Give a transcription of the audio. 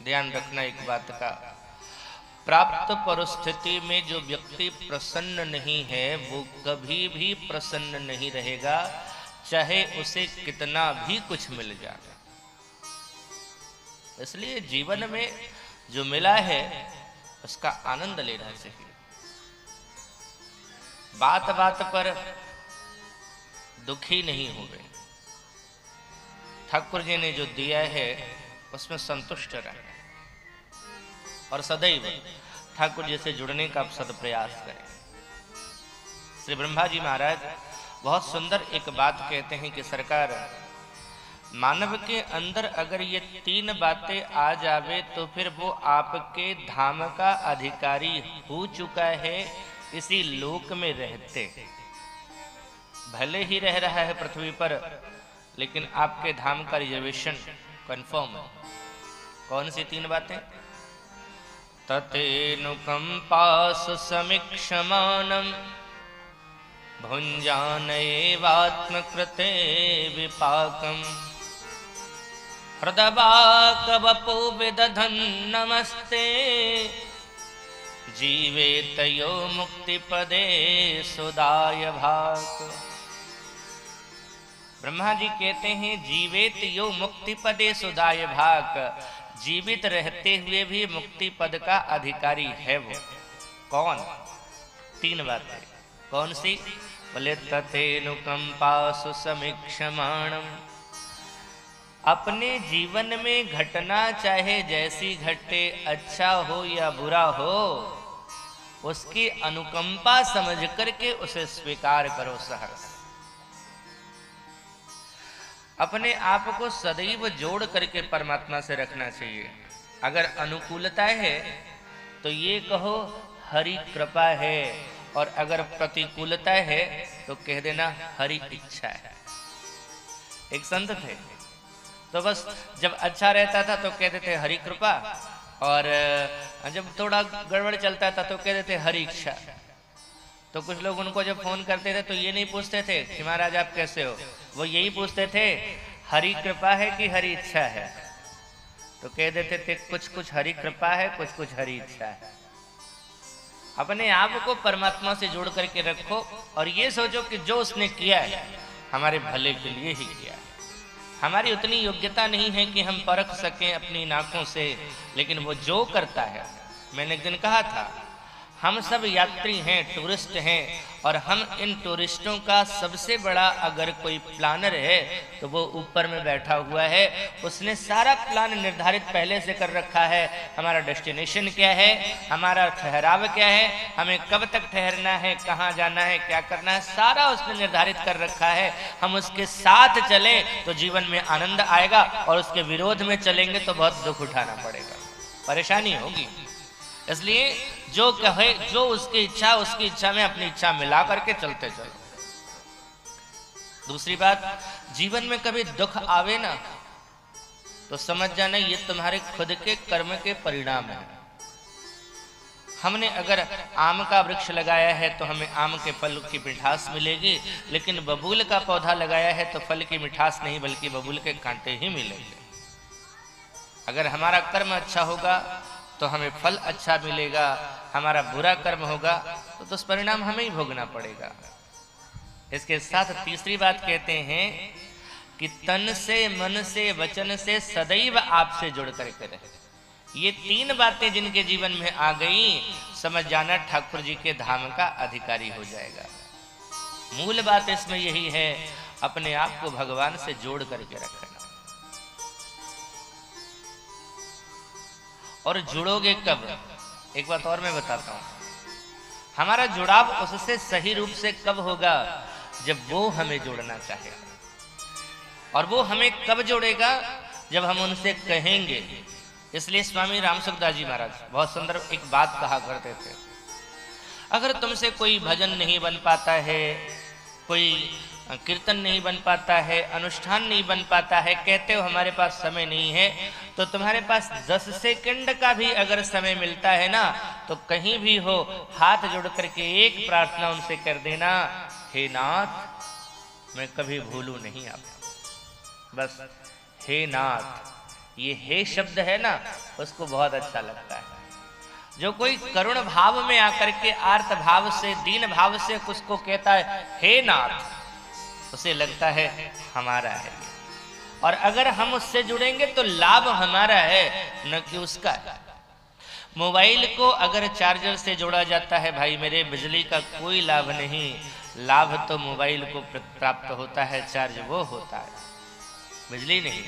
ध्यान रखना एक बात का, प्राप्त परिस्थिति में जो व्यक्ति प्रसन्न नहीं है वो कभी भी प्रसन्न नहीं रहेगा, चाहे उसे कितना भी कुछ मिल जाए। इसलिए जीवन में जो मिला है उसका आनंद लेना चाहिए। बात बात पर दुखी नहीं हो गए। ठाकुर जी ने जो दिया है उसमें संतुष्ट रहें और सदैव ठाकुर जी से जुड़ने का सदप्रयास करें। श्री ब्रह्मा जी महाराज बहुत सुंदर एक बात कहते हैं कि सरकार, मानव के अंदर अगर ये तीन बातें आ जावे तो फिर वो आपके धाम का अधिकारी हो चुका है। इसी लोक में रहते भले ही रह रहा है पृथ्वी पर, लेकिन आपके धाम का रिजर्वेशन कंफर्म है। कौन सी तीन बातें? ततेनुकंपास समीक्षमानम भुंजानैवात्मकृते विपाकम हृदवाकवपो विदधन् नमस्ते जीवेतयो मुक्तिपदे सुदाय भाक। ब्रह्मा जी कहते हैं जीवेत यो मुक्ति पदे सुदाय भाक, जीवित रहते हुए भी मुक्ति पद का अधिकारी है वो। कौन? तीन बातें। कौन सी? बोले तथेनुकंपासु समीक्षमाणम, अपने जीवन में घटना चाहे जैसी घटे, अच्छा हो या बुरा हो, उसकी अनुकंपा समझ करके उसे स्वीकार करो सहर्ष। अपने आप को सदैव जोड़ करके परमात्मा से रखना चाहिए। अगर अनुकूलता है तो ये कहो हरि कृपा है, और अगर प्रतिकूलता है तो कह देना हरि इच्छा है। एक संत थे तो बस जब अच्छा रहता था तो कहते थे हरि कृपा, और जब थोड़ा गड़बड़ चलता था तो कह देते हरि इच्छा। तो कुछ लोग उनको जब फोन करते थे तो ये नहीं पूछते थे कि महाराज आप कैसे हो, वो यही पूछते थे हरि कृपा है कि हरि इच्छा है। तो कह देते थे कुछ कुछ हरि कृपा है, कुछ कुछ हरि इच्छा है। अपने आप को परमात्मा से जोड़ करके रखो और ये सोचो कि जो उसने किया है हमारे भले के लिए ही किया है। हमारी उतनी योग्यता नहीं है कि हम परख सकें अपनी नाकों से, लेकिन वो जो करता है, मैंने एक दिन कहा था हम सब यात्री हैं, टूरिस्ट हैं, और हम इन टूरिस्टों का सबसे बड़ा अगर कोई प्लानर है तो वो ऊपर में बैठा हुआ है। उसने सारा प्लान निर्धारित पहले से कर रखा है। हमारा डेस्टिनेशन क्या है, हमारा ठहराव क्या है, हमें कब तक ठहरना है, कहाँ जाना है, क्या करना है, सारा उसने निर्धारित कर रखा है। हम उसके साथ चलें तो जीवन में आनंद आएगा, और उसके विरोध में चलेंगे तो बहुत दुख उठाना पड़ेगा, परेशानी होगी। इसलिए जो कहे, जो उसकी इच्छा, उसकी इच्छा में अपनी इच्छा मिला करके चलते चलो। दूसरी बात, जीवन में कभी दुख आवे ना तो समझ जाना ये तुम्हारे खुद के कर्म के परिणाम है। हमने अगर आम का वृक्ष लगाया है तो हमें आम के फल की मिठास मिलेगी, लेकिन बबूल का पौधा लगाया है तो फल की मिठास नहीं बल्कि बबूल के कांटे ही मिलेंगे। अगर हमारा कर्म अच्छा होगा तो हमें फल अच्छा मिलेगा, हमारा बुरा कर्म होगा तो दुष्परिणाम हमें ही भोगना पड़ेगा। इसके साथ तीसरी बात कहते हैं कि तन से, मन से, वचन से सदैव आपसे जुड़ करके रहे। ये तीन बातें जिनके जीवन में आ गई, समझ जाना ठाकुर जी के धाम का अधिकारी हो जाएगा। मूल बात इसमें यही है, अपने आप को भगवान से जोड़ करके रखना। और जुड़ोगे कब? एक बात और मैं बताता हूं, हमारा जुड़ाव उससे सही रूप से कब होगा? जब वो हमें जोड़ना चाहे। और वो हमें कब जोड़ेगा? जब हम उनसे कहेंगे। इसलिए स्वामी रामसुखदास जी महाराज बहुत सुंदर एक बात कहा करते थे, अगर तुमसे कोई भजन नहीं बन पाता है, कोई कीर्तन नहीं बन पाता है, अनुष्ठान नहीं बन पाता है, कहते हो हमारे पास समय नहीं है, तो तुम्हारे पास 10 सेकंड का भी अगर समय मिलता है ना, तो कहीं भी हो हाथ जोड़ करके एक प्रार्थना उनसे कर देना, हे नाथ मैं कभी भूलूं नहीं आपको। बस हे नाथ, ये हे शब्द है ना, उसको बहुत अच्छा लगता है। जो कोई करुण भाव में आकर के आर्त भाव से, दीन भाव से उसको कहता है हे नाथ, उसे लगता है हमारा है। और अगर हम उससे जुड़ेंगे तो लाभ हमारा है, न कि उसका है। मोबाइल को अगर चार्जर से जोड़ा जाता है भाई मेरे, बिजली का कोई लाभ नहीं, लाभ तो मोबाइल को प्राप्त होता है, चार्ज वो होता है, बिजली नहीं।